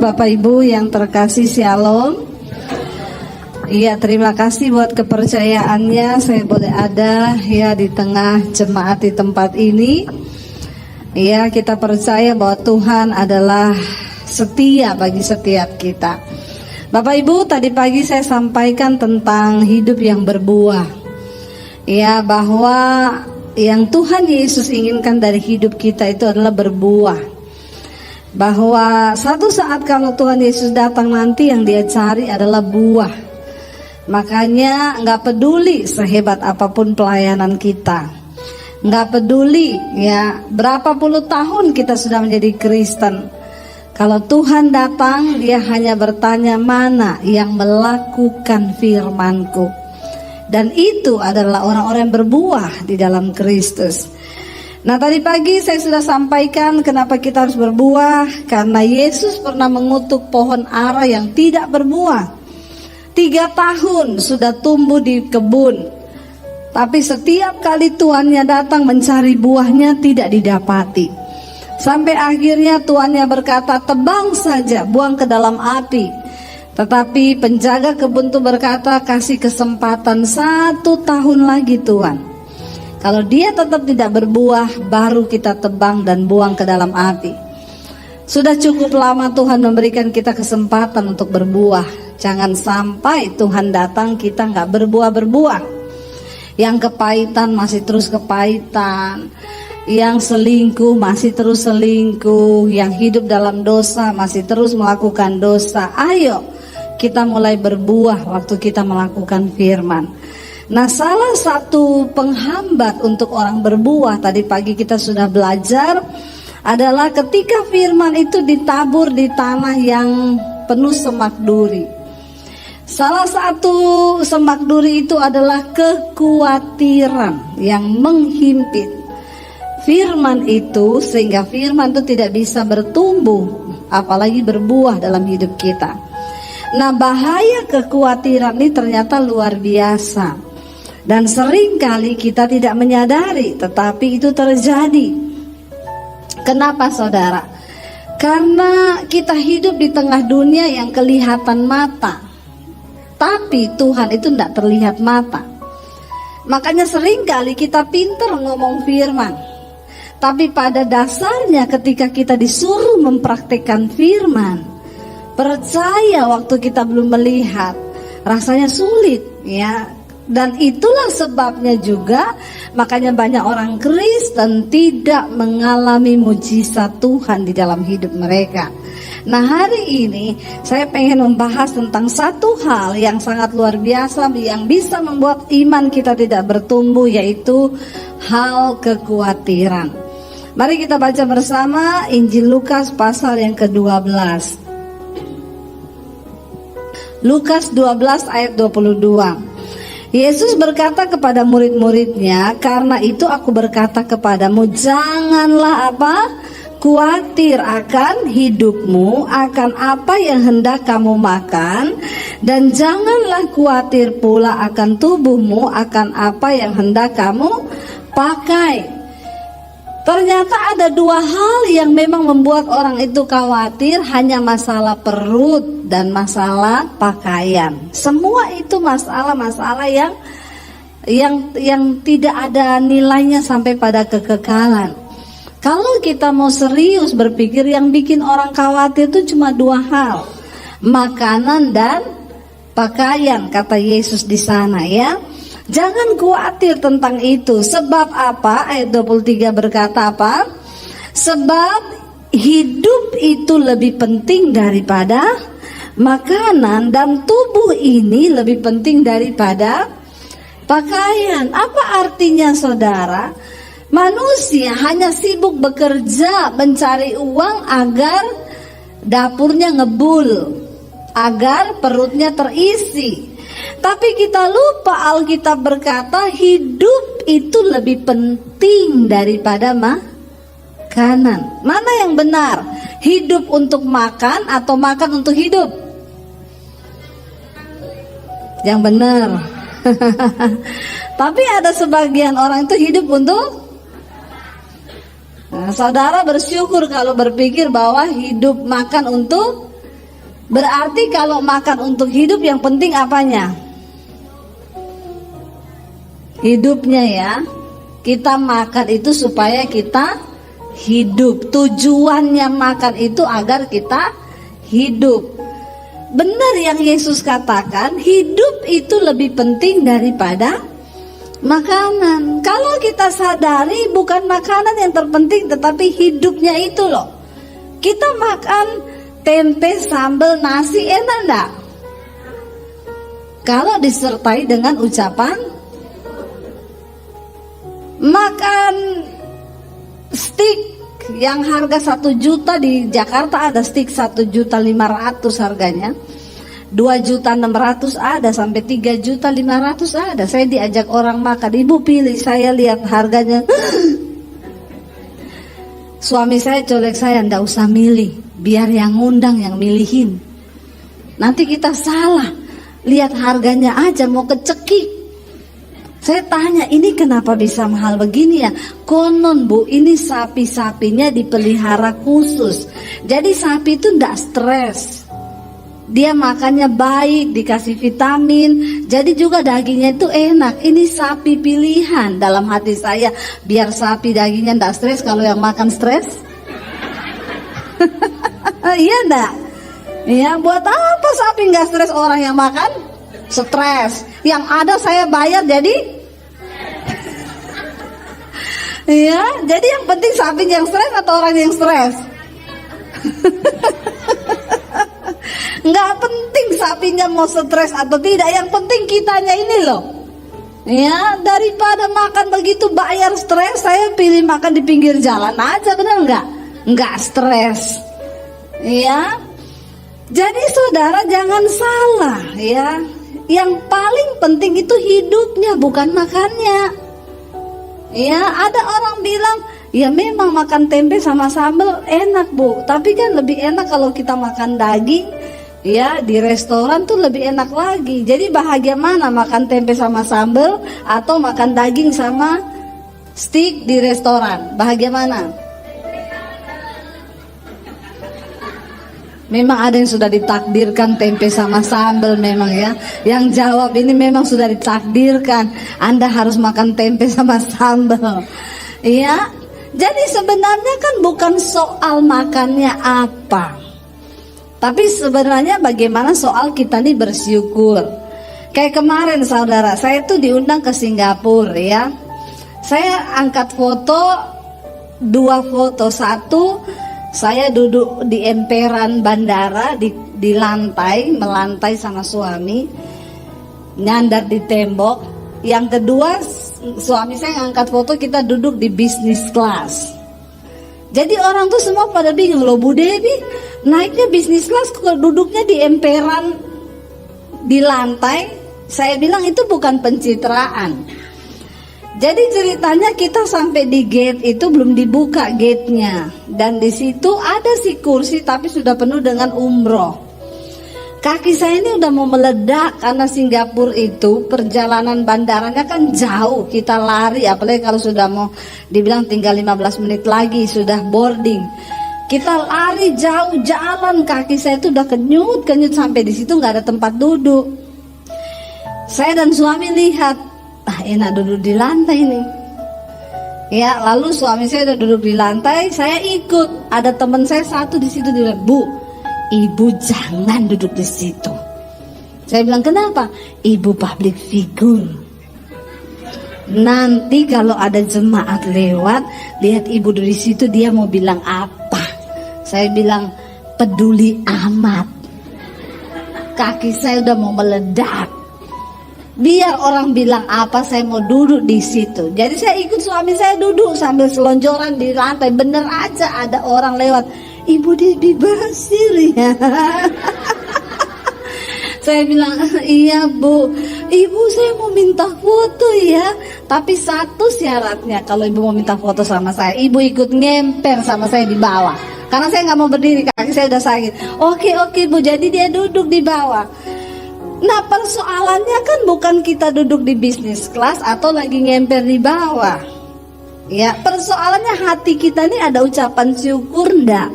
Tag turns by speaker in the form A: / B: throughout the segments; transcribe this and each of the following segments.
A: Bapak Ibu yang terkasih, Shalom. Iya, terima kasih buat kepercayaannya saya boleh ada ya di tengah jemaat di tempat ini. Iya, kita percaya bahwa Tuhan adalah setia bagi setiap kita. Bapak Ibu, tadi pagi saya sampaikan tentang hidup yang berbuah. Ya, bahwa yang Tuhan Yesus inginkan dari hidup kita itu adalah berbuah. Bahwa satu saat kalau Tuhan Yesus datang nanti yang dia cari adalah buah. Makanya gak peduli sehebat apapun pelayanan kita, gak peduli ya berapa puluh tahun kita sudah menjadi Kristen, kalau Tuhan datang dia hanya bertanya, mana yang melakukan firman-Ku. Dan itu adalah orang-orang yang berbuah di dalam Kristus. Nah, tadi pagi saya sudah sampaikan kenapa kita harus berbuah. Karena Yesus pernah mengutuk pohon ara yang tidak berbuah. 3 tahun sudah tumbuh di kebun, tapi setiap kali tuannya datang mencari buahnya tidak didapati. Sampai akhirnya tuannya berkata, tebang saja, buang ke dalam api. Tetapi penjaga kebun itu berkata, kasih kesempatan 1 tahun lagi Tuhan. Kalau dia tetap tidak berbuah, baru kita tebang dan buang ke dalam api. Sudah cukup lama Tuhan memberikan kita kesempatan untuk berbuah. Jangan sampai Tuhan datang kita nggak berbuah-berbuah. Yang kepahitan masih terus kepahitan, yang selingkuh masih terus selingkuh, yang hidup dalam dosa masih terus melakukan dosa. Ayo kita mulai berbuah waktu kita melakukan firman. Nah, salah satu penghambat untuk orang berbuah tadi pagi kita sudah belajar adalah ketika firman itu ditabur di tanah yang penuh semak duri. Salah satu semak duri itu adalah kekhawatiran yang menghimpit firman itu, sehingga firman itu tidak bisa bertumbuh apalagi berbuah dalam hidup kita. Nah, bahaya kekhawatiran ini ternyata luar biasa. Dan seringkali kita tidak menyadari, tetapi itu terjadi. Kenapa saudara? Karena kita hidup di tengah dunia yang kelihatan mata, tapi Tuhan itu tidak terlihat mata. Makanya seringkali kita pintar ngomong firman, tapi pada dasarnya ketika kita disuruh mempraktikkan firman, percaya waktu kita belum melihat, rasanya sulit ya. Dan itulah sebabnya juga makanya banyak orang Kristen tidak mengalami mujizat Tuhan di dalam hidup mereka. Nah, hari ini saya pengen membahas tentang satu hal yang sangat luar biasa yang bisa membuat iman kita tidak bertumbuh, yaitu hal kekhawatiran. Mari kita baca bersama Injil Lukas pasal yang ke-12. Lukas 12 ayat 22. Yesus berkata kepada murid-muridnya, karena itu aku berkata kepadamu, janganlah khawatir akan hidupmu, akan apa yang hendak kamu makan, dan janganlah khawatir pula akan tubuhmu, akan apa yang hendak kamu pakai. Ternyata ada 2 hal yang memang membuat orang itu khawatir, hanya masalah perut dan masalah pakaian. Semua itu masalah-masalah yang tidak ada nilainya sampai pada kekekalan. Kalau kita mau serius berpikir, yang bikin orang khawatir itu cuma 2 hal, makanan dan pakaian, kata Yesus di sana ya. Jangan khawatir tentang itu. Sebab apa? Ayat 23 berkata apa? Sebab hidup itu lebih penting daripada makanan, dan tubuh ini lebih penting daripada pakaian. Apa artinya saudara? Manusia hanya sibuk bekerja mencari uang agar dapurnya ngebul, agar perutnya terisi. Tapi kita lupa, Alkitab berkata hidup itu lebih penting daripada makanan. Mana yang benar? Hidup untuk makan atau makan untuk hidup? Yang benar. Tapi ada sebagian orang itu hidup untuk saudara bersyukur kalau berpikir bahwa hidup makan untuk Berarti kalau makan untuk hidup yang penting apanya? Hidupnya ya. Kita makan itu supaya kita hidup. Tujuannya makan itu agar kita hidup. Benar yang Yesus katakan, hidup itu lebih penting daripada makanan. Kalau kita sadari bukan makanan yang terpenting, tetapi hidupnya itu loh. Kita makan tempe, sambal, nasi, enak enggak? Kalau disertai dengan ucapan, makan steak yang harga 1 juta di Jakarta ada steak 1.500.000 harganya, 2.600.000 ada, sampai 3.500.000 ada. Saya diajak orang makan, ibu pilih, saya lihat harganya. Suami saya colek saya, ndak usah milih, biar yang ngundang yang milihin. Nanti kita salah, lihat harganya aja mau kecekik. Saya tanya, ini kenapa bisa mahal begini ya? Konon bu, ini sapi-sapinya dipelihara khusus. Jadi sapi itu ndak stres. Dia makannya baik, dikasih vitamin. Jadi juga dagingnya itu enak. Ini sapi pilihan dalam hati saya. Biar sapi dagingnya ndak stres, kalau yang makan stres. Iya ndak? Iya, buat apa sapi nggak stres, orang yang makan stres. Yang ada saya bayar jadi. Iya, jadi yang penting sapi yang stres atau orang yang stres? Nggak penting sapinya mau stres atau tidak, yang penting kitanya ini loh. Ya, daripada makan begitu bayar stres, saya pilih makan di pinggir jalan aja, benar nggak? Nggak stres. Ya, jadi saudara jangan salah ya. Yang paling penting itu hidupnya, bukan makannya. Ya, ada orang bilang, ya memang makan tempe sama sambal enak bu, tapi kan lebih enak kalau kita makan daging. Ya, di restoran tuh lebih enak lagi. Jadi bahagia mana, makan tempe sama sambal atau makan daging sama steak di restoran? Bahagia mana? Memang ada yang sudah ditakdirkan tempe sama sambal memang ya. Yang jawab ini memang sudah ditakdirkan, Anda harus makan tempe sama sambal. Iya. Jadi sebenarnya kan bukan soal makannya apa, tapi sebenarnya bagaimana soal kita nih bersyukur. Kayak kemarin saudara, saya tuh diundang ke Singapura ya. Saya angkat foto, 2 foto. Satu, saya duduk di emperan bandara, di lantai, melantai sama suami, nyandar di tembok. Yang kedua, suami saya ngangkat foto, kita duduk di business class. Jadi orang tuh semua pada bingung, loh Bu Devi naiknya business class kok duduknya di emperan, di lantai. Saya bilang itu bukan pencitraan. Jadi ceritanya kita sampai di gate itu belum dibuka gate-nya, dan di situ ada si kursi tapi sudah penuh dengan umroh. Kaki saya ini udah mau meledak karena Singapura itu perjalanan bandaranya kan jauh, kita lari, apalagi kalau sudah mau dibilang tinggal 15 menit lagi sudah boarding. Kita lari jauh, jalan kaki saya itu udah kenyut sampai di situ nggak ada tempat duduk. Saya dan suami lihat, enak duduk di lantai nih. Ya, lalu suami saya udah duduk di lantai, saya ikut. Ada teman saya satu di situ, dia bilang, Bu, ibu jangan duduk di situ. Saya bilang, kenapa? Ibu public figure. Nanti kalau ada jemaat lewat, lihat ibu di situ, dia mau bilang apa? Saya bilang, peduli amat. Kaki saya udah mau meledak. Biar orang bilang apa, saya mau duduk di situ. Jadi saya ikut suami saya duduk sambil selonjoran di lantai. Bener aja ada orang lewat, Ibu Devi Basir ya. Saya bilang, iya Bu, Ibu saya mau minta foto ya. Tapi satu syaratnya, kalau Ibu mau minta foto sama saya, Ibu ikut ngemper sama saya di bawah. Karena saya nggak mau berdiri, kaki saya udah sakit. Oke Bu, jadi dia duduk di bawah. Nah, persoalannya kan bukan kita duduk di bisnis kelas atau lagi ngemper di bawah. Ya, persoalannya hati kita ini ada ucapan syukur enggak?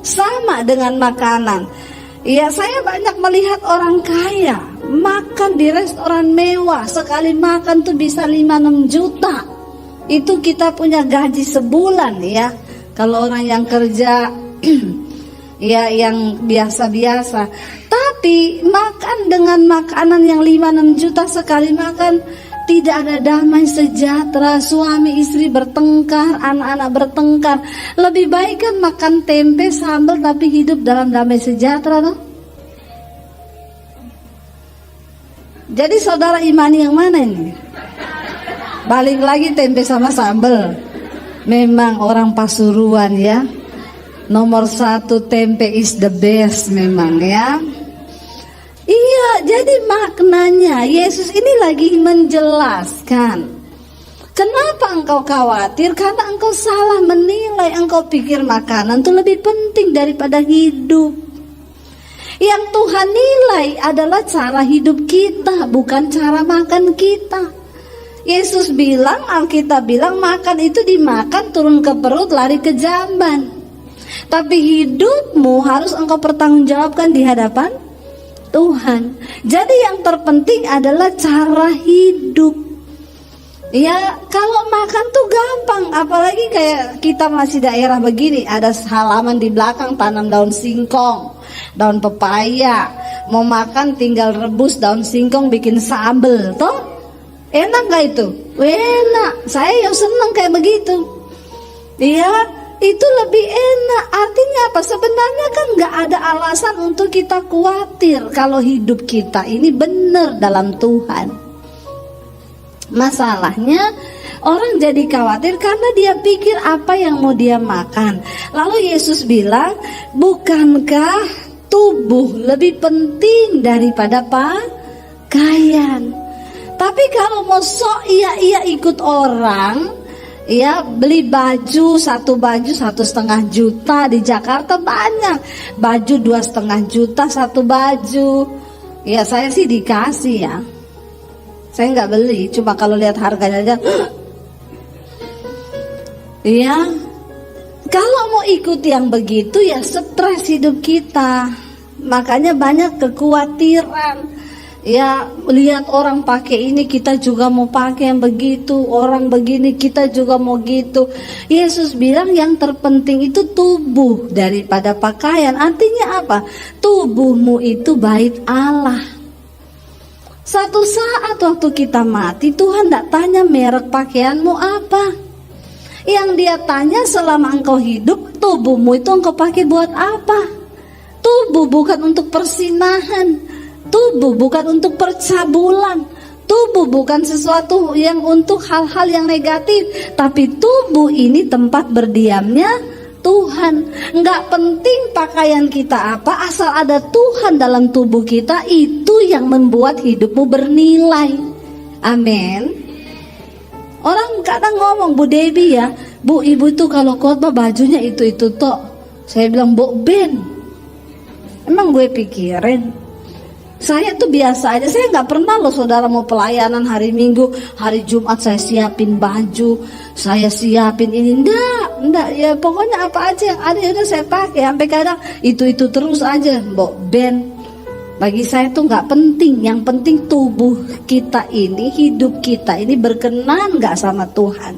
A: Sama dengan makanan. Iya, saya banyak melihat orang kaya makan di restoran mewah, sekali makan tuh bisa 5-6 juta. Itu kita punya gaji sebulan ya. Kalau orang yang kerja ya yang biasa-biasa. Tapi makan dengan makanan yang 5-6 juta sekali makan, tidak ada damai sejahtera, suami istri bertengkar, anak-anak bertengkar. Lebih baik kan makan tempe sambal tapi hidup dalam damai sejahtera loh. Jadi saudara imani yang mana ini? Balik lagi tempe sama sambal. Memang orang Pasuruan ya, nomor 1 tempe is the best memang ya. Iya, jadi maknanya Yesus ini lagi menjelaskan. Kenapa engkau khawatir? Karena engkau salah menilai. Engkau pikir makanan itu lebih penting daripada hidup. Yang Tuhan nilai adalah cara hidup kita, bukan cara makan kita. Yesus bilang, Alkitab bilang, makan itu dimakan turun ke perut, lari ke jamban. Tapi hidupmu harus engkau pertanggungjawabkan di hadapan Tuhan. Jadi yang terpenting adalah cara hidup. Ya, kalau makan tuh gampang, apalagi kayak kita masih daerah begini, ada halaman di belakang tanam daun singkong, daun pepaya. Mau makan tinggal rebus daun singkong bikin sambel, toh? Enak gak itu? Enak. Saya yang seneng kayak begitu. Iya, itu lebih enak. Artinya apa? Sebenarnya kan gak ada alasan untuk kita khawatir kalau hidup kita ini benar dalam Tuhan. Masalahnya orang jadi khawatir karena dia pikir apa yang mau dia makan. Lalu Yesus bilang, bukankah tubuh lebih penting daripada pakaian? Tapi kalau mau sok iya ikut orang, ya beli baju, satu baju 1,5 juta, di Jakarta banyak baju 2,5 juta satu baju. Ya saya sih dikasih ya, saya nggak beli, cuma kalau lihat harganya aja. Ya, kalau mau ikut yang begitu ya stres hidup kita. Makanya banyak kekhawatiran. Ya, lihat orang pakai ini kita juga mau pakai yang begitu, orang begini kita juga mau gitu. Yesus bilang yang terpenting itu tubuh daripada pakaian. Artinya apa? Tubuhmu itu bait Allah. Satu saat waktu kita mati, Tuhan tidak tanya merek pakaianmu apa. Yang dia tanya selama engkau hidup, tubuhmu itu engkau pakai buat apa? Tubuh bukan untuk persinahan. Tubuh bukan untuk percabulan. Tubuh bukan sesuatu yang untuk hal-hal yang negatif. Tapi tubuh ini tempat berdiamnya Tuhan. Enggak penting pakaian kita apa, asal ada Tuhan dalam tubuh kita, itu yang membuat hidupmu bernilai. Amin. Orang kadang ngomong, Bu Debbie ya, Bu, ibu tuh kalau khotbah bajunya itu tok. Saya bilang, Bu Ben, emang gue pikirin, saya tuh biasa aja. Saya nggak pernah loh saudara mau pelayanan hari Minggu, hari Jumat saya siapin baju, saya siapin ini. Enggak, ya pokoknya apa aja yang ada udah saya pakai. Sampai kadang itu terus aja, Mbok Ben. Bagi saya tuh nggak penting. Yang penting tubuh kita ini, hidup kita ini berkenan nggak sama Tuhan.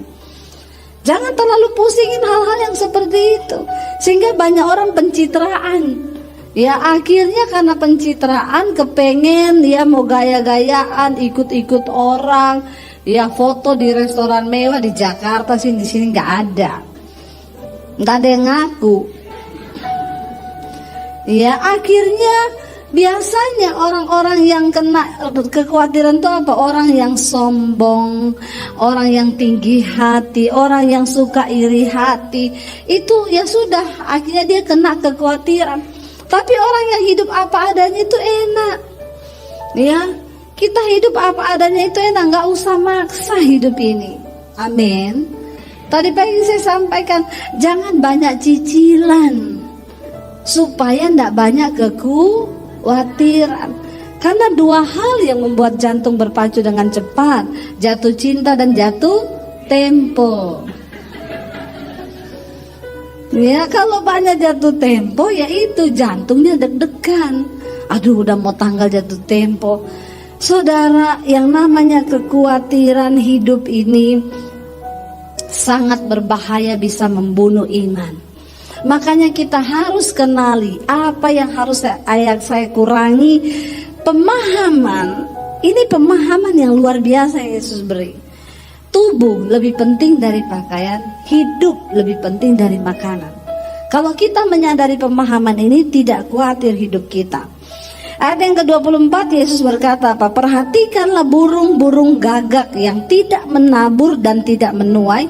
A: Jangan terlalu pusingin hal-hal yang seperti itu, sehingga banyak orang pencitraan. Ya akhirnya karena pencitraan kepengen dia mau gaya-gayaan, ikut-ikut orang, ya foto di restoran mewah di Jakarta sih, di sini nggak ada yang ngaku. Ya akhirnya biasanya orang-orang yang kena kekhawatiran itu apa? Orang yang sombong, orang yang tinggi hati, orang yang suka iri hati, itu ya sudah akhirnya dia kena kekhawatiran. Tapi orang yang hidup apa adanya itu enak. Ya, kita hidup apa adanya itu enak, nggak usah maksa hidup ini. Amin. Tadi pagi saya sampaikan, jangan banyak cicilan supaya nggak banyak kekhawatiran. Karena dua hal yang membuat jantung berpacu dengan cepat, jatuh cinta dan jatuh tempo. Ya kalau banyak jatuh tempo ya itu jantungnya deg-degan. Aduh udah mau tanggal jatuh tempo. Saudara, yang namanya kekhawatiran hidup ini sangat berbahaya, bisa membunuh iman. Makanya kita harus kenali apa yang harus saya kurangi. Pemahaman, ini pemahaman yang luar biasa yang Yesus beri. Tubuh lebih penting dari pakaian, hidup lebih penting dari makanan. Kalau kita menyadari pemahaman ini, tidak khawatir hidup kita. Ayat yang ke-24 Yesus berkata apa? Perhatikanlah burung-burung gagak yang tidak menabur dan tidak menuai,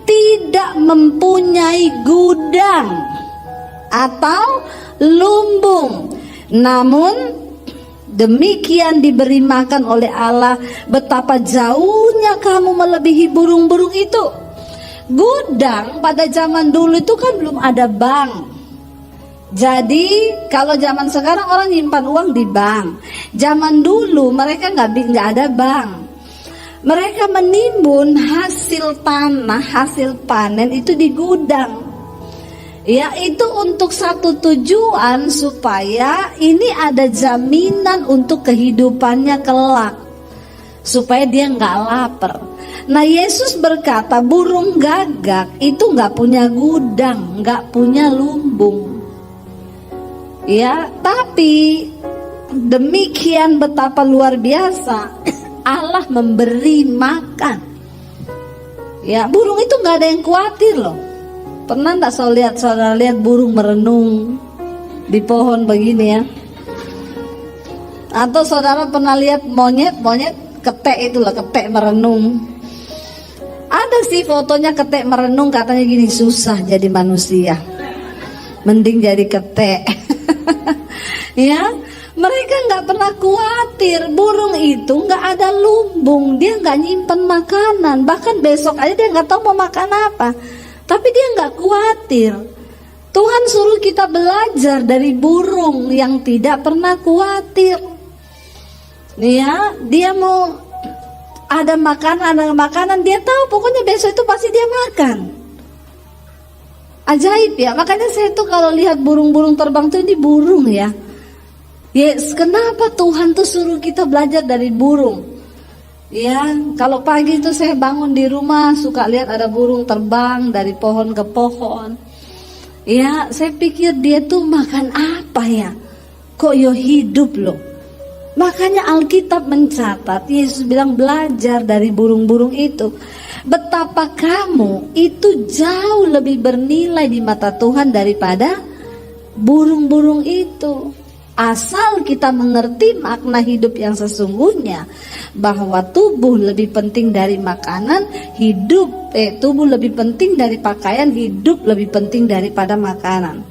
A: tidak mempunyai gudang atau lumbung, namun demikian diberi makan oleh Allah. Betapa jauhnya kamu melebihi burung-burung itu. Gudang pada zaman dulu itu kan belum ada bank. Jadi kalau zaman sekarang orang nyimpan uang di bank. Zaman dulu mereka nggak ada bank. Mereka menimbun hasil tanah, hasil panen itu di gudang. Ya itu untuk satu tujuan, supaya ini ada jaminan untuk kehidupannya kelak, supaya dia nggak lapar. Nah Yesus berkata burung gagak itu nggak punya gudang, nggak punya lumbung. Ya, tapi demikian betapa luar biasa Allah memberi makan. Ya, burung itu nggak ada yang khawatir loh. Pernah nggak saudara lihat burung merenung di pohon begini ya? Atau saudara pernah lihat monyet ketek itu loh, ketek merenung. Ada sih fotonya ketek merenung, katanya gini, susah jadi manusia, mending jadi ketek. Ya, mereka nggak pernah khawatir. Burung itu nggak ada lumbung, dia nggak nyimpen makanan, bahkan besok aja dia nggak tahu mau makan apa. Tapi dia nggak khawatir. Tuhan suruh kita belajar dari burung yang tidak pernah khawatir. Ya, dia mau ada makanan, dia tahu pokoknya besok itu pasti dia makan. Ajaib ya, makanya saya tuh kalau lihat burung-burung terbang tuh, ini burung ya. Yes, kenapa Tuhan tuh suruh kita belajar dari burung? Ya, kalau pagi itu saya bangun di rumah suka lihat ada burung terbang dari pohon ke pohon. Ya, saya pikir dia tuh makan apa ya? Kok yo hidup loh. Makanya Alkitab mencatat, Yesus bilang belajar dari burung-burung itu. Betapa kamu itu jauh lebih bernilai di mata Tuhan daripada burung-burung itu. Asal kita mengerti makna hidup yang sesungguhnya, bahwa tubuh lebih penting dari makanan, tubuh lebih penting dari pakaian, hidup lebih penting daripada makanan.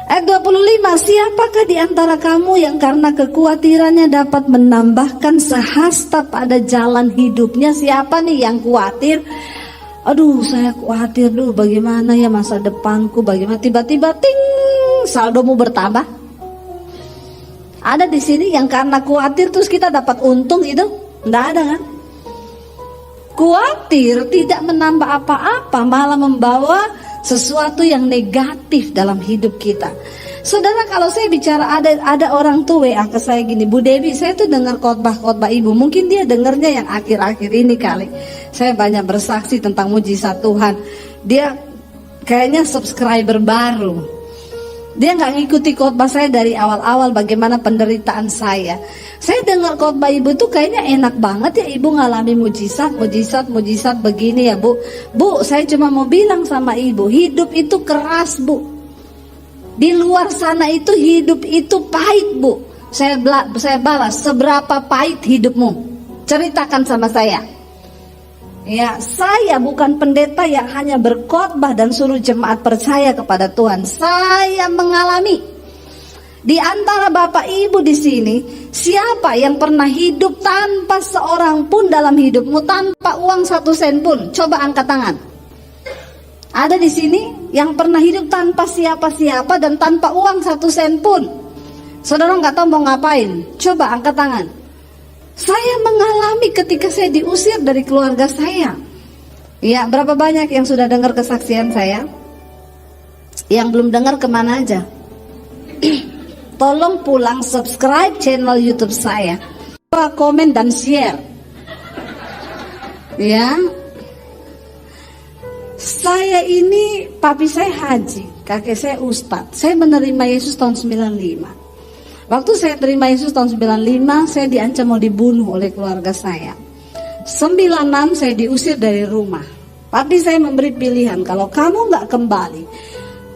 A: Ayat 25, siapakah di antara kamu yang karena kekhawatirannya dapat menambahkan sehasta pada jalan hidupnya? Siapa nih yang khawatir? Aduh, saya khawatir dulu bagaimana ya masa depanku, bagaimana tiba-tiba ting saldomu bertambah. Ada di sini yang karena khawatir terus kita dapat untung itu? Enggak ada kan? Khawatir tidak menambah apa-apa, malah membawa sesuatu yang negatif dalam hidup kita. Saudara, kalau saya bicara ada orang tua WA ke saya gini, Bu Dewi, saya tuh dengar khotbah ibu, mungkin dia dengarnya yang akhir-akhir ini kali. Saya banyak bersaksi tentang mujizat Tuhan. Dia kayaknya subscriber baru. Dia nggak ngikuti khotbah saya dari awal-awal, bagaimana penderitaan saya. Saya dengar khotbah ibu itu kayaknya enak banget ya, ibu ngalami mujizat begini ya Bu. Bu, saya cuma mau bilang sama ibu, hidup itu keras Bu. Di luar sana itu hidup itu pahit Bu. Saya balas, seberapa pahit hidupmu? Ceritakan sama saya. Ya, saya bukan pendeta yang hanya berkhotbah dan suruh jemaat percaya kepada Tuhan. Saya mengalami. Di antara Bapak Ibu di sini, siapa yang pernah hidup tanpa seorang pun dalam hidupmu, tanpa uang 1 sen pun? Coba angkat tangan. Ada di sini yang pernah hidup tanpa siapa-siapa dan tanpa uang 1 sen pun? Saudara nggak tahu mau ngapain? Coba angkat tangan. Saya mengalami ketika saya diusir dari keluarga saya. Ya, berapa banyak yang sudah dengar kesaksian saya? Yang belum dengar kemana aja? Tolong pulang subscribe channel YouTube saya, komen dan share. Ya, saya ini papi saya haji, kakek saya ustadz. Saya menerima Yesus tahun 95. Waktu saya terima Yesus tahun 95, saya diancam mau dibunuh oleh keluarga saya. 96 saya diusir dari rumah. Papi saya memberi pilihan, kalau kamu gak kembali,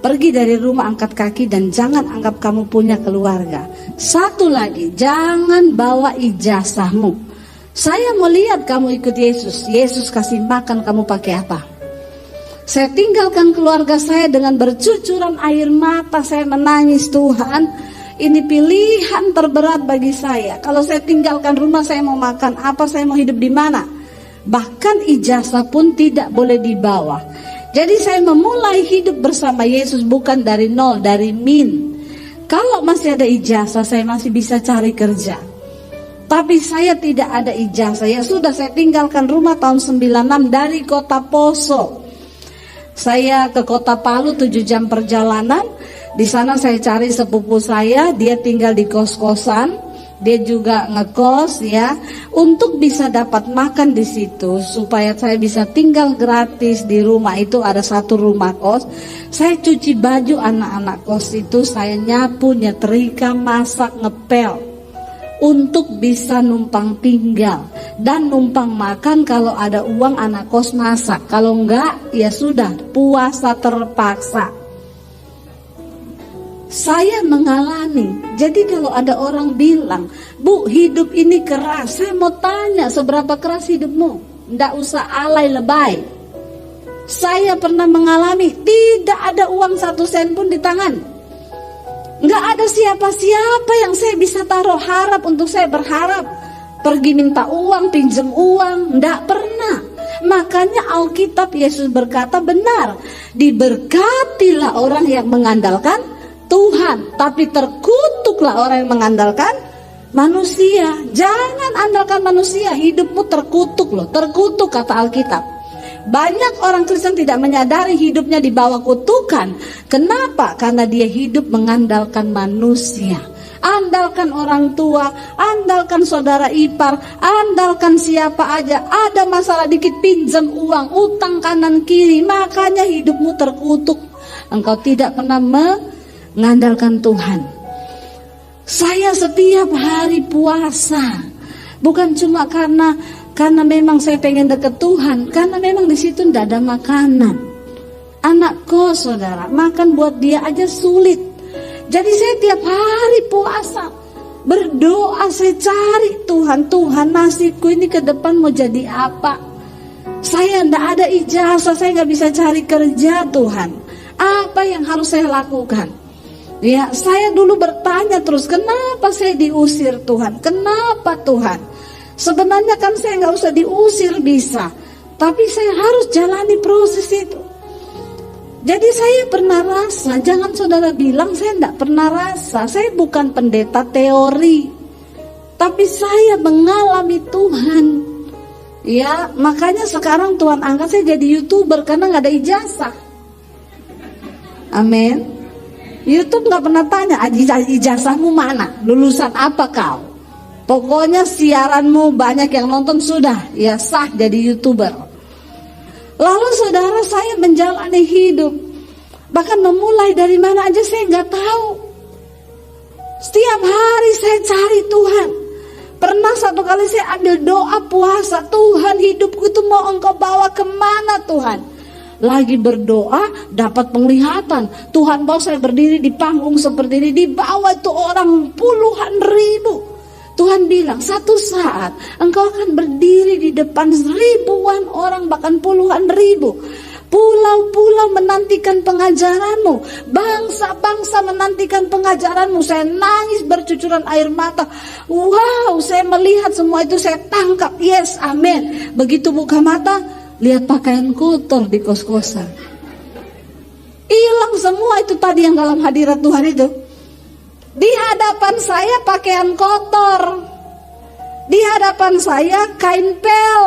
A: pergi dari rumah, angkat kaki, dan jangan anggap kamu punya keluarga. Satu lagi, jangan bawa ijazahmu. Saya mau lihat kamu ikut Yesus. Yesus kasih makan, kamu pakai apa? Saya tinggalkan keluarga saya dengan bercucuran air mata. Saya menangis, Tuhan, ini pilihan terberat bagi saya. Kalau saya tinggalkan rumah, saya mau makan apa? Saya mau hidup di mana? Bahkan ijazah pun tidak boleh dibawa. Jadi saya memulai hidup bersama Yesus bukan dari nol, dari min. Kalau masih ada ijazah, saya masih bisa cari kerja. Tapi saya tidak ada ijazah. Ya sudah, saya tinggalkan rumah tahun 96 dari kota Poso. Saya ke kota Palu 7 jam perjalanan. Di sana saya cari sepupu saya, dia tinggal di kos-kosan. Dia juga ngekos ya, untuk bisa dapat makan di situ, supaya saya bisa tinggal gratis di rumah itu. Ada satu rumah kos. Saya cuci baju anak-anak kos itu, saya nyapu, nyetrika, masak, ngepel, untuk bisa numpang tinggal dan numpang makan. Kalau ada uang anak kos masak, kalau enggak ya sudah puasa terpaksa. Saya mengalami. Jadi kalau ada orang bilang, Bu, hidup ini keras, saya mau tanya, seberapa keras hidupmu? Nggak usah alay lebay. Saya pernah mengalami, tidak ada uang 1 sen pun di tangan. Nggak ada siapa-siapa yang saya bisa taruh harap untuk saya berharap. Pergi minta uang, pinjam uang, nggak pernah. Makanya Alkitab Yesus berkata benar, diberkatilah orang yang mengandalkan Tuhan, tapi terkutuklah orang yang mengandalkan manusia. Jangan andalkan manusia, hidupmu terkutuk loh, terkutuk kata Alkitab. Banyak orang Kristen tidak menyadari hidupnya di bawah kutukan. Kenapa? Karena dia hidup mengandalkan manusia. Andalkan orang tua, andalkan saudara ipar, andalkan siapa aja. Ada masalah dikit, pinjam uang, utang kanan kiri. Makanya hidupmu terkutuk. Engkau tidak pernah mengandalkan Tuhan. Saya setiap hari puasa, bukan cuma karena memang saya pengen deket Tuhan, karena memang di situ tidak ada makanan. Anak kos, saudara, makan buat dia aja sulit. Jadi saya tiap hari puasa, berdoa, saya cari Tuhan, nasibku ini ke depan mau jadi apa? Saya tidak ada ijazah, saya nggak bisa cari kerja, Tuhan. Apa yang harus saya lakukan? Ya, saya dulu bertanya terus, kenapa saya diusir Tuhan? Kenapa Tuhan? Sebenarnya kan saya nggak usah diusir bisa, tapi saya harus jalani proses itu. Jadi saya pernah rasa, jangan saudara bilang saya tidak pernah rasa. Saya bukan pendeta teori, tapi saya mengalami Tuhan. Ya, makanya sekarang Tuhan angkat saya jadi YouTuber karena nggak ada ijazah. Amin. YouTube nggak pernah tanya ijazahmu mana, lulusan apa kau. Pokoknya siaranmu banyak yang nonton, sudah ya sah jadi YouTuber. Lalu saudara, saya menjalani hidup, bahkan memulai dari mana aja saya nggak tahu. Setiap hari saya cari Tuhan. Pernah satu kali saya ambil doa puasa, Tuhan, hidupku itu mau Engkau bawa kemana Tuhan? Lagi berdoa dapat penglihatan, Tuhan bawa saya berdiri di panggung seperti ini, di bawah itu orang puluhan ribu. Tuhan bilang, satu saat engkau akan berdiri di depan ribuan orang, bahkan puluhan ribu. Pulau-pulau menantikan pengajaranmu, bangsa-bangsa menantikan pengajaranmu. Saya nangis bercucuran air mata. Wow, saya melihat semua itu, saya tangkap. Yes, amin. Begitu buka mata, lihat pakaian kotor di kos-kosan. Hilang semua itu tadi yang dalam hadirat Tuhan itu. Di hadapan saya pakaian kotor, di hadapan saya kain pel.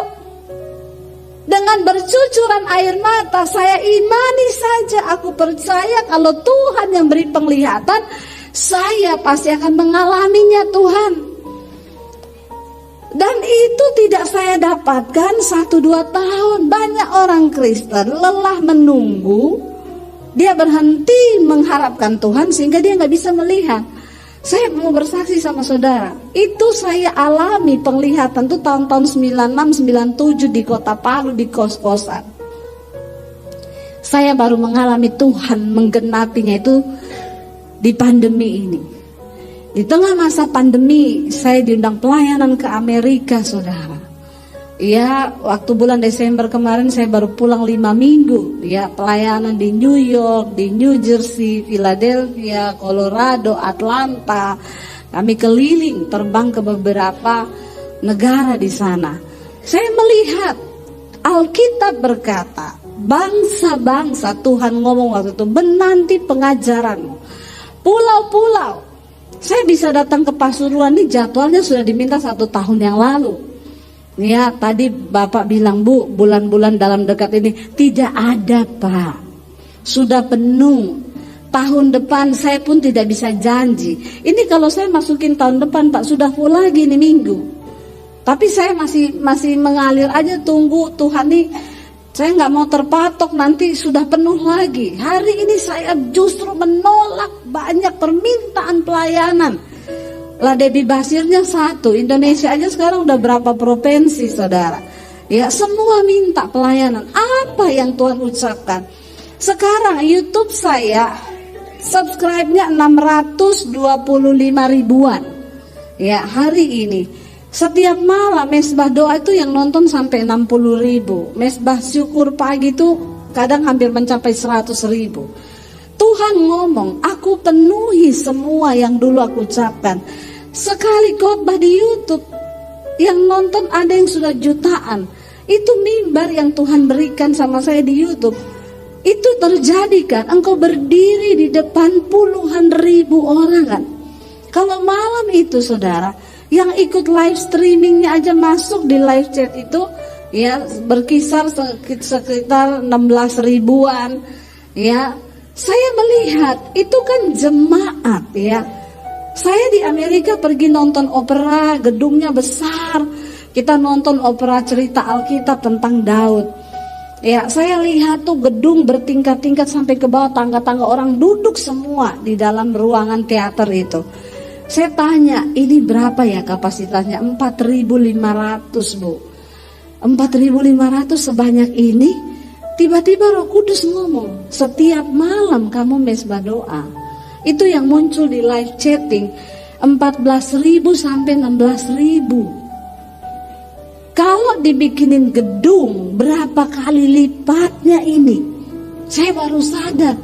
A: Dengan bercucuran air mata saya imani saja, aku percaya kalau Tuhan yang beri penglihatan, saya pasti akan mengalaminya Tuhan. Dan itu tidak saya dapatkan 1-2 tahun. Banyak orang Kristen lelah menunggu, dia berhenti mengharapkan Tuhan sehingga dia nggak bisa melihat. Saya mau bersaksi sama saudara, itu saya alami penglihatan tuh tahun-tahun 96, 97 di kota Palu, di kos-kosan. Saya baru mengalami Tuhan menggenapinya itu di pandemi ini. Di tengah masa pandemi saya diundang pelayanan ke Amerika saudara. Ya, waktu bulan Desember kemarin saya baru pulang 5 minggu. Ya, pelayanan di New York, di New Jersey, Philadelphia, Colorado, Atlanta. Kami keliling, terbang ke beberapa negara di sana. Saya melihat Alkitab berkata, bangsa-bangsa Tuhan ngomong waktu itu, menanti pengajaranmu. Pulau-pulau. Saya bisa datang ke Pasuruan ini jadwalnya sudah diminta 1 tahun yang lalu. Ya, tadi Bapak bilang, Bu, bulan-bulan dalam dekat ini tidak ada, Pak. Sudah penuh. Tahun depan saya pun tidak bisa janji. Ini kalau saya masukin tahun depan, Pak, sudah full lagi nih minggu. Tapi saya masih mengalir aja, tunggu Tuhan nih. Saya nggak mau terpatok, nanti sudah penuh lagi. Hari ini saya justru menolak banyak permintaan pelayanan. Lah Debbie Basirnya 1, Indonesia aja sekarang udah berapa provinsi saudara. Ya semua minta pelayanan. Apa yang Tuhan ucapkan? Sekarang YouTube saya subscribe-nya 625 ribuan. Ya hari ini. Setiap malam mesbah doa itu yang nonton sampai 60 ribu. Mesbah syukur pagi itu kadang hampir mencapai 100 ribu. Tuhan ngomong, aku penuhi semua yang dulu aku ucapkan. Sekali khotbah di YouTube, yang nonton ada yang sudah jutaan. Itu mimbar yang Tuhan berikan sama saya di YouTube. Itu terjadi kan, engkau berdiri di depan puluhan ribu orang kan. Kalau malam itu saudara, yang ikut live streamingnya aja masuk di live chat itu, ya berkisar sekitar 16 ribuan. Ya, saya melihat itu kan jemaat ya. Saya di Amerika pergi nonton opera, gedungnya besar. Kita nonton opera cerita Alkitab tentang Daud. Ya, saya lihat tuh gedung bertingkat-tingkat sampai ke bawah, tangga-tangga orang duduk semua di dalam ruangan teater itu. Saya tanya, ini berapa ya kapasitasnya? 4.500 Bu. 4.500 sebanyak ini. Tiba-tiba Roh Kudus ngomong, setiap malam kamu mesbah doa. Itu yang muncul di live chatting 14.000 sampai 16.000. Kalau dibikinin gedung berapa kali lipatnya ini? Saya baru sadar.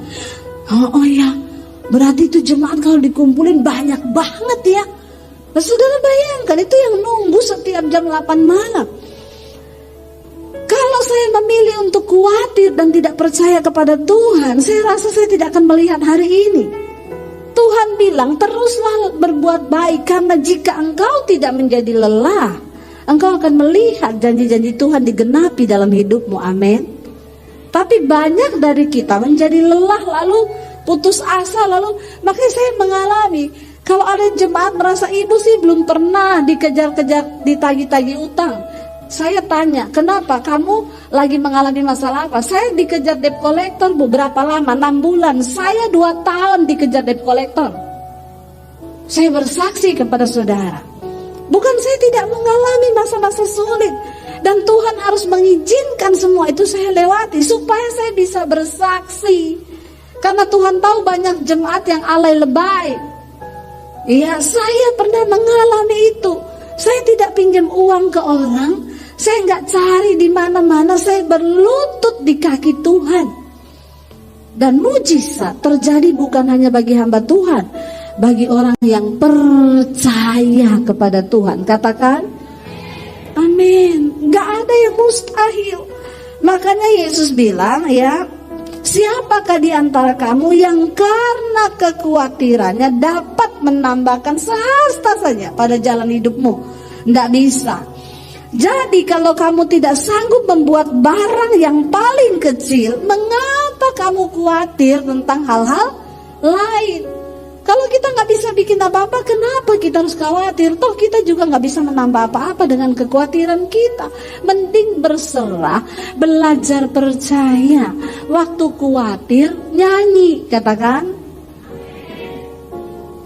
A: Oh ya, berarti itu jemaat kalau dikumpulin banyak banget ya. Nah, saudara bayangkan itu yang nunggu setiap jam 8 malam. Kalau saya memilih untuk khawatir dan tidak percaya kepada Tuhan, saya rasa saya tidak akan melihat hari ini. Tuhan bilang teruslah berbuat baik, karena jika engkau tidak menjadi lelah, engkau akan melihat janji-janji Tuhan digenapi dalam hidupmu. Amin. Tapi banyak dari kita menjadi lelah lalu putus asa, lalu makanya saya mengalami kalau ada jemaat merasa ibu sih belum pernah dikejar-kejar, ditagih-tagih utang. Saya tanya, kenapa kamu lagi mengalami masalah apa? Saya dikejar debt collector Bu, berapa lama? 6 bulan. Saya 2 tahun dikejar debt collector. Saya bersaksi kepada saudara, bukan saya tidak mengalami masa-masa sulit, dan Tuhan harus mengizinkan semua itu saya lewati supaya saya bisa bersaksi. Karena Tuhan tahu banyak jemaat yang alay lebay. Iya, saya pernah mengalami itu. Saya tidak pinjam uang ke orang, saya nggak cari di mana-mana, saya berlutut di kaki Tuhan. Dan mujizat terjadi bukan hanya bagi hamba Tuhan, bagi orang yang percaya kepada Tuhan. Katakan, amin. Nggak ada yang mustahil. Makanya Yesus bilang ya, siapakah di antara kamu yang karena kekhawatirannya dapat menambahkan sehasta saja pada jalan hidupmu? Tidak bisa. Jadi kalau kamu tidak sanggup membuat barang yang paling kecil, mengapa kamu khawatir tentang hal-hal lain? Kalau kita nggak bisa bikin apa-apa, kenapa kita harus khawatir? Toh kita juga nggak bisa menambah apa-apa dengan kekhawatiran kita. Mending berserah, belajar percaya. Waktu khawatir, nyanyi, katakan.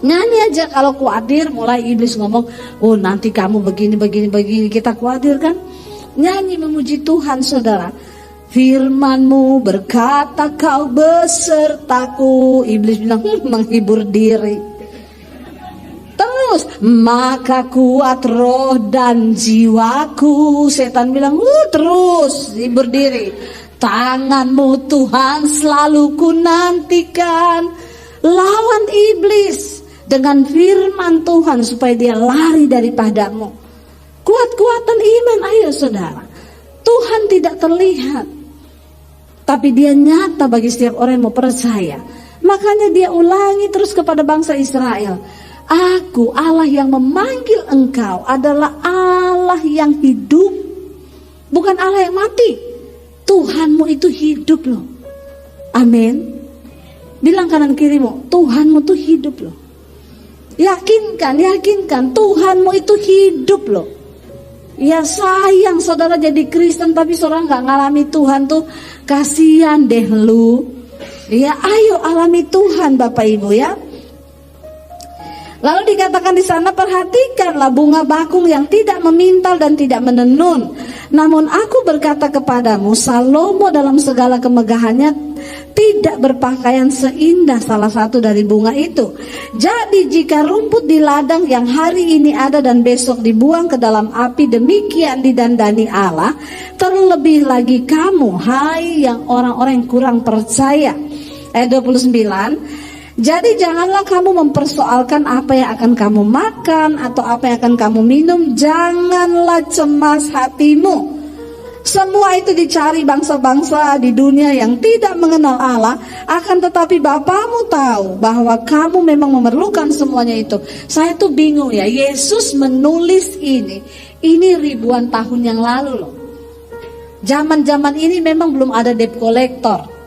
A: Nyanyi aja kalau khawatir, mulai iblis ngomong, oh nanti kamu begini, kita khawatir kan? Nyanyi memuji Tuhan, saudara. Firman-Mu berkata kau besertaku. Iblis bilang menghibur diri. Terus maka kuat roh dan jiwaku. Setan bilang terus hibur diri. Tangan-Mu Tuhan selalu ku nantikan. Lawan iblis dengan firman Tuhan supaya dia lari daripadamu. Kuat-kuatan iman, ayo saudara. Tuhan tidak terlihat, tapi dia nyata bagi setiap orang yang mau percaya. Makanya dia ulangi terus kepada bangsa Israel. Aku Allah yang memanggil engkau adalah Allah yang hidup, bukan Allah yang mati. Tuhanmu itu hidup loh. Amin. Bilang kanan kirimu, Tuhanmu itu hidup loh. Yakinkan, Tuhanmu itu hidup loh. Ya sayang saudara jadi Kristen tapi saudara gak ngalami Tuhan tuh, kasihan deh lu. Ya ayo alami Tuhan Bapak Ibu ya. Lalu dikatakan di sana, perhatikanlah bunga bakung yang tidak memintal dan tidak menenun. Namun aku berkata kepadamu, Salomo dalam segala kemegahannya tidak berpakaian seindah salah satu dari bunga itu. Jadi jika rumput di ladang yang hari ini ada dan besok dibuang ke dalam api, demikian didandani Allah, terlebih lagi kamu, hai yang orang-orang yang kurang percaya. Ayat 29. Jadi janganlah kamu mempersoalkan apa yang akan kamu makan atau apa yang akan kamu minum. Janganlah cemas hatimu. Semua itu dicari bangsa-bangsa di dunia yang tidak mengenal Allah. Akan tetapi Bapamu tahu bahwa kamu memang memerlukan semuanya itu. Saya tuh bingung ya, Yesus menulis ini ribuan tahun yang lalu loh. Zaman-zaman ini memang belum ada debt collector.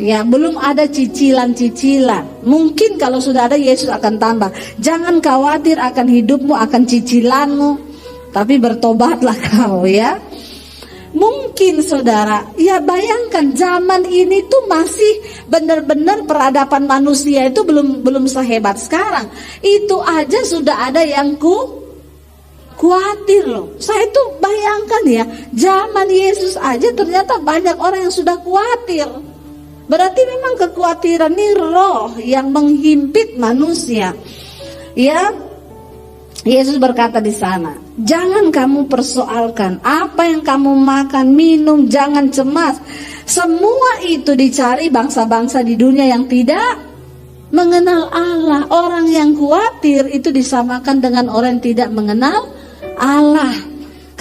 A: Ya, belum ada cicilan-cicilan. Mungkin kalau sudah ada, Yesus akan tambah. Jangan khawatir akan hidupmu, akan cicilanmu, tapi bertobatlah kau ya. Mungkin saudara, ya bayangkan zaman ini tuh masih benar-benar peradaban manusia itu belum sehebat sekarang. Itu aja sudah ada yang khawatir loh. Saya tuh bayangkan ya, zaman Yesus aja ternyata banyak orang yang sudah khawatir. Berarti memang kekhawatiran ini roh yang menghimpit manusia. Ya, Yesus berkata di sana, jangan kamu persoalkan apa yang kamu makan, minum, jangan cemas. Semua itu dicari bangsa-bangsa di dunia yang tidak mengenal Allah. Orang yang khawatir itu disamakan dengan orang yang tidak mengenal Allah.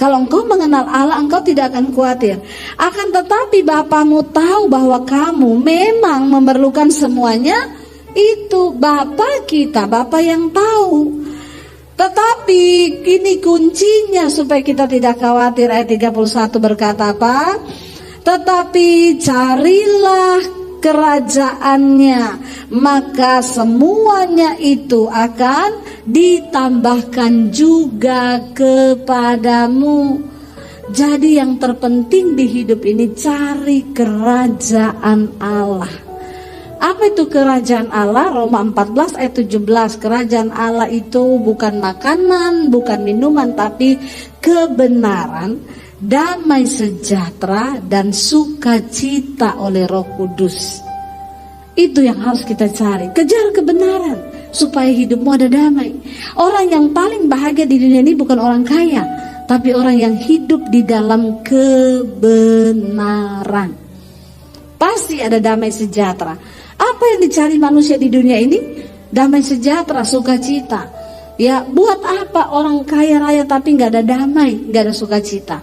A: Kalau engkau mengenal Allah, engkau tidak akan khawatir. Akan tetapi Bapamu tahu bahwa kamu memang memerlukan semuanya itu. Bapa kita, Bapa yang tahu. Tetapi ini kuncinya supaya kita tidak khawatir. Ayat 31 berkata apa? Tetapi carilah kerajaannya, maka semuanya itu akan ditambahkan juga kepadamu. Jadi yang terpenting di hidup ini, cari kerajaan Allah. Apa itu kerajaan Allah? Roma 14 ayat 17. Kerajaan Allah itu bukan makanan, bukan minuman, tapi kebenaran, damai sejahtera, dan sukacita oleh Roh Kudus. Itu yang harus kita cari. Kejar kebenaran supaya hidupmu ada damai. Orang yang paling bahagia di dunia ini bukan orang kaya, tapi orang yang hidup di dalam kebenaran. Pasti ada damai sejahtera. Apa yang dicari manusia di dunia ini? Damai sejahtera, sukacita. Ya, buat apa orang kaya raya tapi gak ada damai, gak ada sukacita?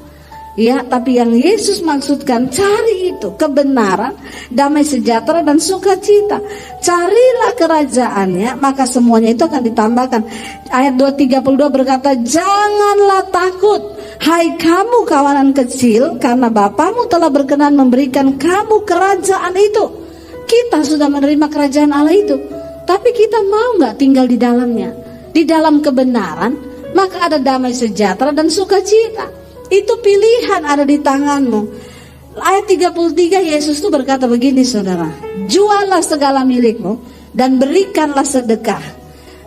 A: Ya, tapi yang Yesus maksudkan, cari itu kebenaran, damai sejahtera dan sukacita. Carilah kerajaannya, maka semuanya itu akan ditambahkan. Ayat 2:32 berkata, janganlah takut, hai kamu kawanan kecil, karena Bapamu telah berkenan memberikan kamu kerajaan itu. Kita sudah menerima kerajaan Allah itu, tapi kita mau gak tinggal di dalamnya? Di dalam kebenaran, maka ada damai sejahtera dan sukacita. Itu pilihan ada di tanganmu. Ayat 33 Yesus itu berkata begini, saudara, jualah segala milikmu dan berikanlah sedekah.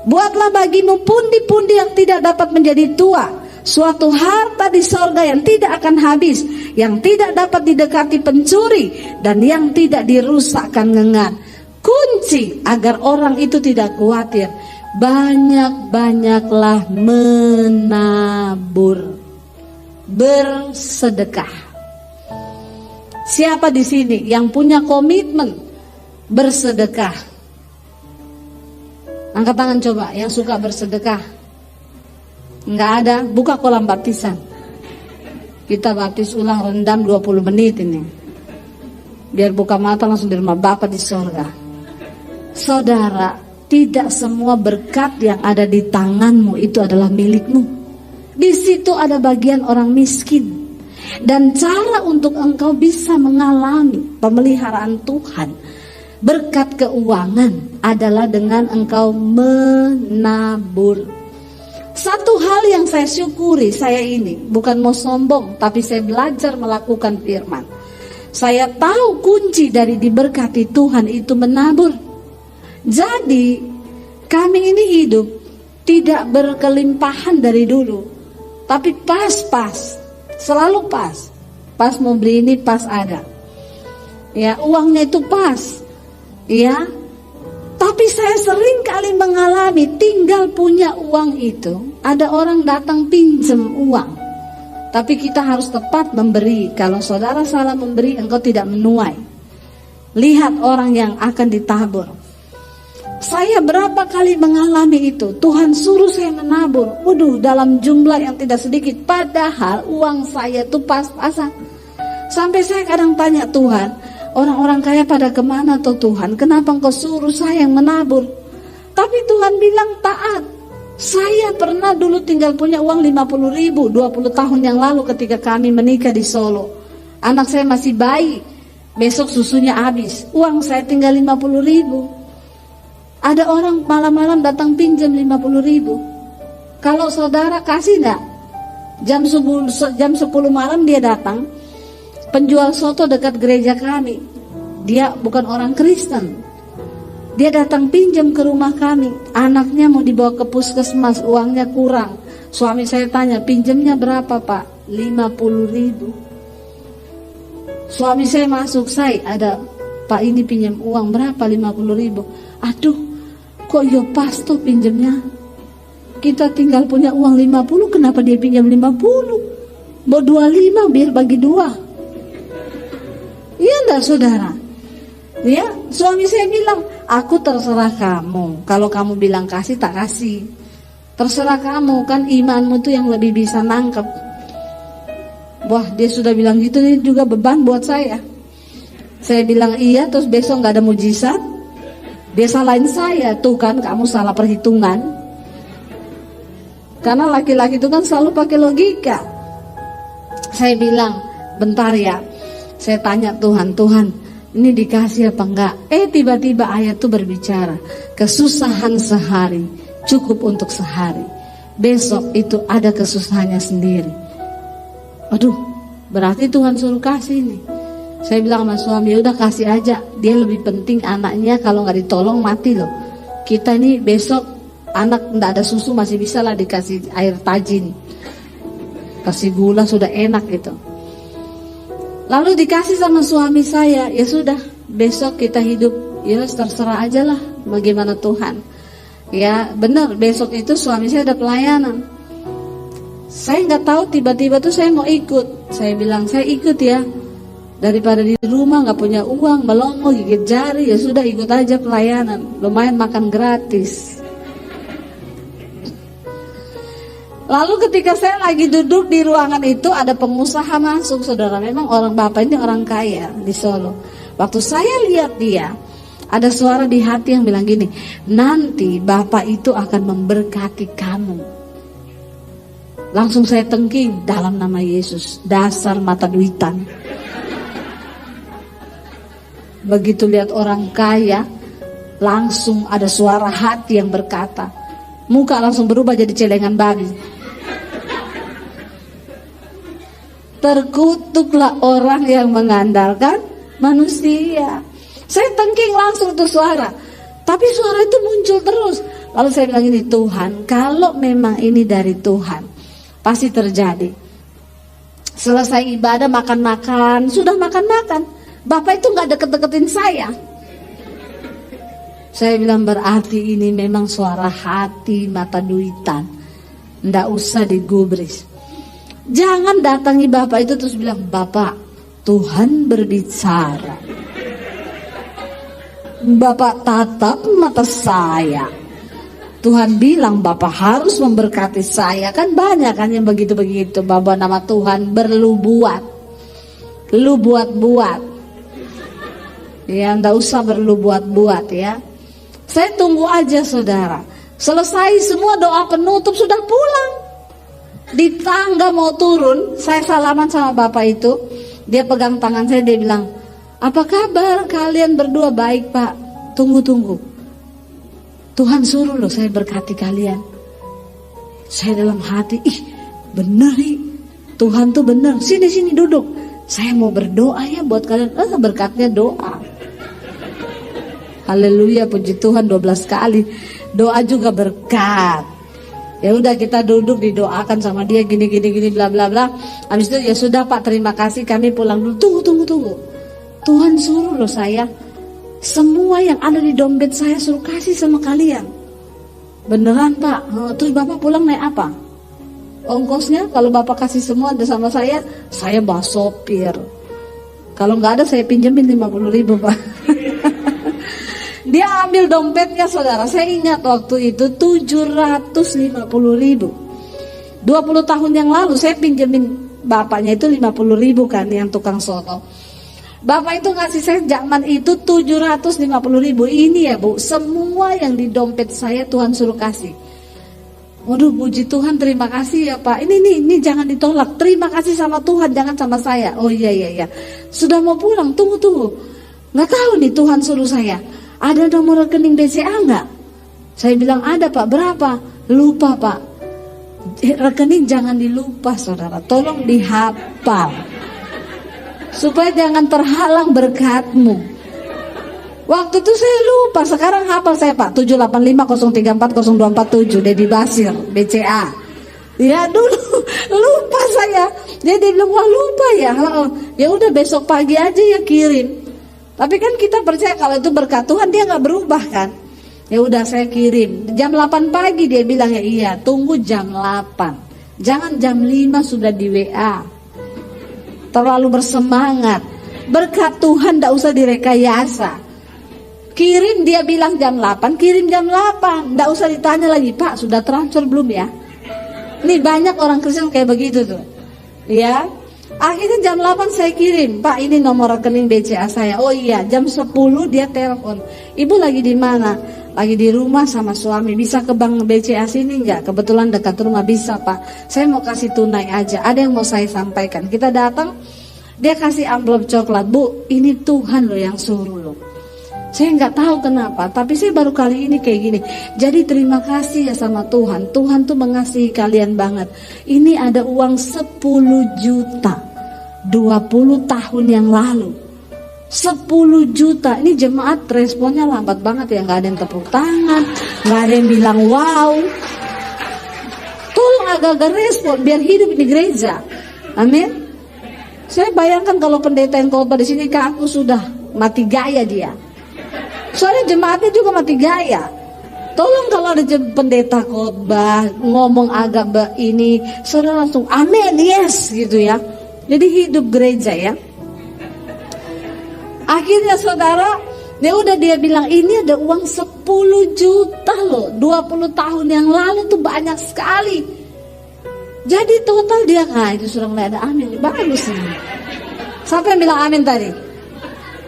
A: Buatlah bagimu pundi-pundi yang tidak dapat menjadi tua, suatu harta di sorga yang tidak akan habis, yang tidak dapat didekati pencuri, dan yang tidak dirusakkan ngengat. Kunci agar orang itu tidak khawatir, banyak-banyaklah menabur, bersedekah. Siapa di sini yang punya komitmen bersedekah? Angkat tangan coba yang suka bersedekah. Enggak ada, buka kolam baptisan. Kita baptis ulang rendam 20 menit ini. Biar buka mata langsung di rumah Bapa di sorga. Saudara, tidak semua berkat yang ada di tanganmu itu adalah milikmu. Di situ ada bagian orang miskin. Dan cara untuk engkau bisa mengalami pemeliharaan Tuhan, berkat keuangan, adalah dengan engkau menabur. Satu hal yang saya syukuri, saya ini bukan mau sombong, tapi saya belajar melakukan firman. Saya tahu kunci dari diberkati Tuhan itu menabur. Jadi kami ini hidup tidak berkelimpahan dari dulu, tapi pas-pas, selalu pas. Pas mau beli ini pas ada. Ya, uangnya itu pas. Ya. Tapi saya sering kali mengalami tinggal punya uang itu, ada orang datang pinjam uang. Tapi kita harus tepat memberi. Kalau saudara salah memberi, engkau tidak menuai. Lihat orang yang akan ditabur. Saya berapa kali mengalami itu. Tuhan suruh saya menabur. Waduh, dalam jumlah yang tidak sedikit. Padahal uang saya itu pas-pasan. Sampai saya kadang tanya Tuhan, orang-orang kaya pada kemana tuh Tuhan? Kenapa engkau suruh saya yang menabur? Tapi Tuhan bilang taat. Saya pernah dulu tinggal punya uang 50.000 20 tahun yang lalu ketika kami menikah di Solo. Anak saya masih bayi. Besok susunya habis. Uang saya tinggal 50.000. Ada orang malam-malam datang pinjam 50.000. Kalau saudara kasih enggak? Jam 10 malam dia datang. Penjual soto dekat gereja kami. Dia bukan orang Kristen. Dia datang pinjam ke rumah kami. Anaknya mau dibawa ke puskesmas, uangnya kurang. Suami saya tanya, pinjamnya berapa Pak? 50.000. Suami saya masuk, saya ada Pak ini pinjam uang berapa? 50.000. Aduh, kok ya pas tuh pinjamnya. Kita tinggal punya uang 50, kenapa dia pinjam 50? Mau 25 biar bagi 2. Iya enggak saudara? Ya, suami saya bilang, aku terserah kamu. Kalau kamu bilang kasih, tak kasih. Terserah kamu, kan imanmu tuh yang lebih bisa nangkep. Wah, dia sudah bilang gitu, ini juga beban buat saya. Saya bilang iya, terus besok gak ada mujizat. Dia salahin saya, tuh kan kamu salah perhitungan. Karena laki-laki itu kan selalu pakai logika. Saya bilang, bentar ya. Saya tanya Tuhan, ini dikasih apa enggak? Tiba-tiba ayat itu berbicara, kesusahan sehari cukup untuk sehari. Besok itu ada kesusahannya sendiri. Aduh, berarti Tuhan suruh kasih nih. Saya bilang sama suami, udah kasih aja. Dia lebih penting anaknya, kalau nggak ditolong mati loh. Kita ini besok anak nggak ada susu masih bisa lah dikasih air tajin, kasih gula sudah enak gitu. Lalu dikasih sama suami saya, ya sudah besok kita hidup, ya terserah aja lah bagaimana Tuhan. Ya benar, besok itu suami saya ada pelayanan. Saya nggak tahu, tiba-tiba tuh saya mau ikut. Saya bilang saya ikut ya, daripada di rumah nggak punya uang, melongo gigit jari, ya sudah ikut aja pelayanan, lumayan makan gratis. Lalu ketika saya lagi duduk di ruangan itu, ada pengusaha masuk, saudara. Memang orang bapak ini orang kaya di Solo. Waktu saya lihat dia, ada suara di hati yang bilang gini, nanti bapak itu akan memberkati kamu. Langsung saya tengking, dalam nama Yesus, dasar mata duitan. Begitu lihat orang kaya, langsung ada suara hati yang berkata, muka langsung berubah jadi celengan babi. Terkutuklah orang yang mengandalkan manusia. Saya tengking langsung tuh suara, tapi suara itu muncul terus. Lalu saya bilang ini, Tuhan, kalau memang ini dari Tuhan, pasti terjadi. Selesai ibadah, makan-makan, sudah makan-makan, bapak itu gak deket-deketin saya. Saya bilang berarti ini memang suara hati mata duitan, ndak usah digubris. Jangan datangi bapak itu terus bilang, Bapak, Tuhan berbicara. Bapak tatap mata saya, Tuhan bilang Bapak harus memberkati saya. Kan banyak kan yang begitu-begitu. Bapak nama Tuhan berlubuat, lu buat-buat. Ya, ndak usah berlu buat-buat ya. Saya tunggu aja saudara. Selesai semua doa penutup, sudah pulang. Di tangga mau turun, saya salaman sama bapak itu. Dia pegang tangan saya, dia bilang, apa kabar kalian berdua? Baik pak. Tunggu. Tuhan suruh loh saya berkati kalian. Saya dalam hati, bener nih, Tuhan tuh bener. Sini duduk. Saya mau berdoa ya buat kalian. Berkatnya doa. Haleluya, puji Tuhan 12 kali. Doa juga berkat. Ya udah kita duduk didoakan sama dia gini bla bla bla. Habis itu ya sudah Pak, terima kasih, kami pulang dulu. Tunggu. Tuhan suruh loh saya, semua yang ada di dompet saya suruh kasih sama kalian. Beneran Pak? Terus Bapak pulang naik apa? Ongkosnya kalau Bapak kasih semua ada sama saya bawa sopir. Kalau nggak ada saya pinjemin 50.000 Pak. Dia ambil dompetnya saudara. Saya ingat waktu itu 750.000. 20 tahun yang lalu saya pinjemin bapaknya itu 50.000 kan, yang tukang soto. Bapak itu ngasih saya zaman itu 750.000. Ini ya Bu, semua yang di dompet saya Tuhan suruh kasih. Waduh, puji Tuhan, terima kasih ya Pak. Ini jangan ditolak. Terima kasih sama Tuhan, jangan sama saya. Oh iya. Sudah mau pulang, tunggu. Nggak tahu nih Tuhan suruh saya. Ada nomor rekening BCA nggak? Saya bilang ada Pak. Berapa? Lupa Pak. Rekening jangan dilupa saudara. Tolong dihafal. Supaya jangan terhalang berkatmu. Waktu itu saya lupa, sekarang hafal saya Pak. 78503402447 Dedi Basir BCA. Ya dulu lupa saya. Dia bilang wah lupa ya. Ya udah besok pagi aja ya kirim. Tapi kan kita percaya kalau itu berkat Tuhan, dia nggak berubah kan. Ya udah saya kirim. Jam 8 pagi dia bilang ya iya. Tunggu jam 8. Jangan jam 5 sudah di WA. Terlalu bersemangat. Berkat Tuhan nggak usah direkayasa. Kirim dia bilang jam 8, kirim jam 8. Nggak usah ditanya lagi, Pak sudah transfer belum ya? Nih banyak orang Kristen kayak begitu tuh. Ya. Akhirnya jam 8 saya kirim, Pak ini nomor rekening BCA saya. Oh iya, jam 10 dia telepon. Ibu lagi di mana? Lagi di rumah sama suami. Bisa ke bank BCA sini nggak? Kebetulan dekat rumah. Bisa Pak. Saya mau kasih tunai aja. Ada yang mau saya sampaikan. Kita datang, dia kasih amplop coklat. Bu, ini Tuhan loh yang suruh loh. Saya nggak tahu kenapa, tapi saya baru kali ini kayak gini. Jadi terima kasih ya sama Tuhan. Tuhan tuh mengasihi kalian banget. Ini ada uang 10 juta 20 tahun yang lalu. 10 juta. Ini jemaat responnya lambat banget ya. Nggak ada yang tepuk tangan, nggak ada yang bilang wow. Tolong agak-agak respon biar hidup di gereja. Amin. Saya bayangkan kalau pendeta yang khotbah di sini ke aku sudah mati gaya dia. Soalnya jemaatnya juga mati gaya. Tolong kalau ada pendeta khotbah ngomong agak ini, saudara langsung amin, yes gitu ya. Jadi hidup gereja ya. Akhirnya saudara, dia udah dia bilang ini ada uang 10 juta loh. 20 tahun yang lalu tuh banyak sekali. Jadi total dia, itu sudah mulai ada amin. Bagus ini. Siapa yang bilang amin tadi?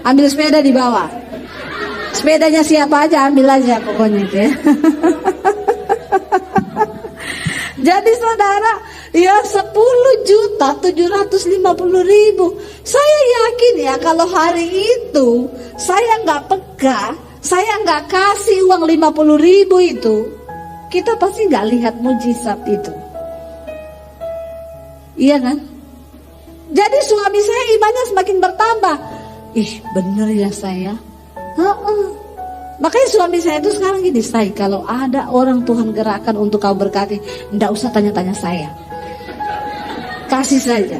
A: Ambil sepeda di bawah. Sepedanya siapa aja ambil aja pokoknya itu ya. Jadi saudara, ya 10.750.000. Saya yakin ya kalau hari itu saya nggak peka, saya nggak kasih uang 50.000 itu, kita pasti nggak lihat mujizat itu. Iya kan? Jadi suami saya imannya semakin bertambah. Ih, bener ya saya. Makanya suami saya itu sekarang gini, saya kalau ada orang Tuhan gerakan untuk kau berkati, nggak usah tanya-tanya saya, kasih saja.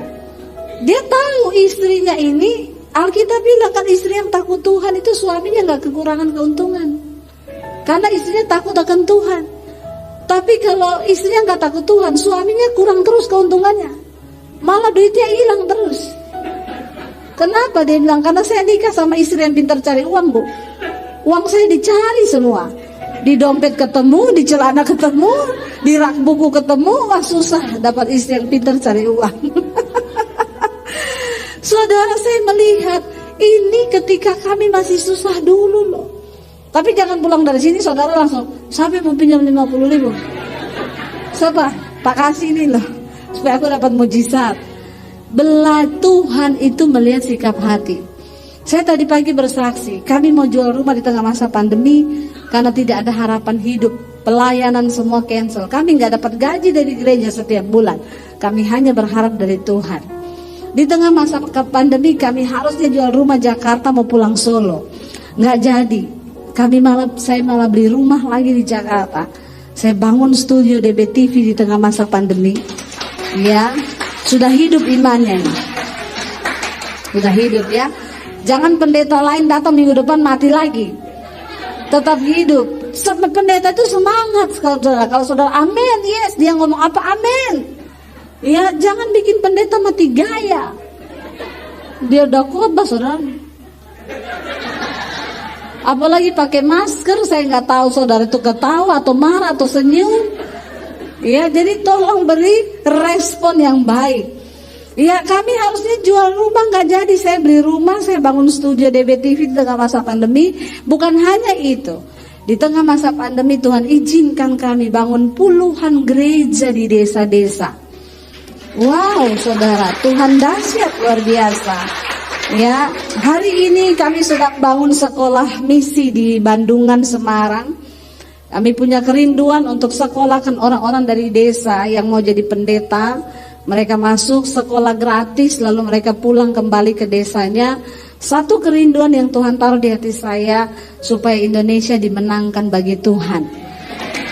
A: Dia tahu istrinya ini, Alkitab bilang kan istri yang takut Tuhan itu suaminya nggak kekurangan keuntungan, karena istrinya takut akan Tuhan. Tapi kalau istrinya nggak takut Tuhan, suaminya kurang terus keuntungannya, malah duitnya hilang terus. Kenapa? Dia bilang karena saya nikah sama istri yang pintar cari uang, Bu. Uang saya dicari semua, di dompet ketemu, di celana ketemu, di rak buku ketemu. Wah, susah dapat istri yang pintar cari uang. Saudara, saya melihat ini ketika kami masih susah dulu loh. Tapi jangan pulang dari sini saudara langsung, siapa mau pinjam 50.000? Siapa? Pak kasih ini loh, supaya aku dapat mujizat. Tuhan itu melihat sikap hati. Saya tadi pagi bersaksi, kami mau jual rumah di tengah masa pandemi karena tidak ada harapan hidup. Pelayanan semua cancel. Kami nggak dapat gaji dari gereja setiap bulan. Kami hanya berharap dari Tuhan. Di tengah masa pandemi kami harusnya jual rumah Jakarta mau pulang Solo. Nggak jadi. Saya malah beli rumah lagi di Jakarta. Saya bangun studio DBTV di tengah masa pandemi. Ya, sudah hidup imannya. Sudah hidup ya. Jangan pendeta lain datang minggu depan mati lagi. Tetap hidup. Pendeta itu semangat saudara. Kalau saudara amin, yes, dia ngomong apa amin. Ya, jangan bikin pendeta mati gaya. Dia udah khotbah saudara. Apalagi pakai masker, saya nggak tahu saudara itu ketawa atau marah atau senyum. Ya, jadi tolong beri respon yang baik. Ya, kami harusnya jual rumah nggak jadi. Saya beli rumah, saya bangun studio DBTV di tengah masa pandemi. Bukan hanya itu, di tengah masa pandemi Tuhan izinkan kami bangun puluhan gereja di desa-desa. Wow, saudara, Tuhan dahsyat luar biasa. Ya, hari ini kami sedang bangun sekolah misi di Bandungan, Semarang. Kami punya kerinduan untuk sekolahkan orang-orang dari desa yang mau jadi pendeta. Mereka masuk sekolah gratis, lalu mereka pulang kembali ke desanya. Satu kerinduan yang Tuhan taruh di hati saya, supaya Indonesia dimenangkan bagi Tuhan,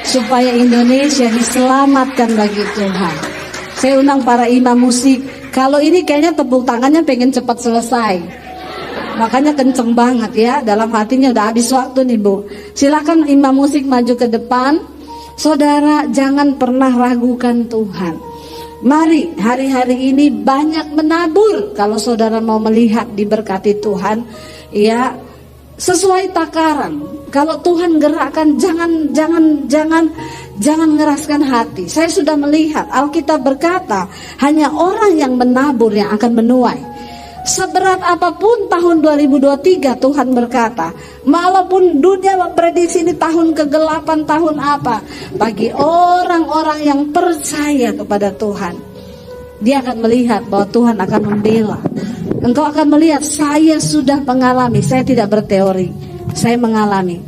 A: supaya Indonesia diselamatkan bagi Tuhan. Saya undang para imam musik. Kalau ini kayaknya tepuk tangannya pengen cepat selesai, makanya kenceng banget ya. Dalam hatinya udah habis waktu nih Bu. Silakan imam musik maju ke depan. Saudara, jangan pernah ragukan Tuhan. Mari hari-hari ini banyak menabur. Kalau saudara mau melihat diberkati Tuhan, ya sesuai takaran. Kalau Tuhan gerakkan, jangan ngeraskan hati. Saya sudah melihat Alkitab berkata, hanya orang yang menabur yang akan menuai. Seberat apapun tahun 2023, Tuhan berkata, walaupun dunia memprediksi ini tahun kegelapan, tahun apa, bagi orang-orang yang percaya kepada Tuhan, dia akan melihat bahwa Tuhan akan membela. Engkau akan melihat, saya sudah mengalami, saya tidak berteori, saya mengalami.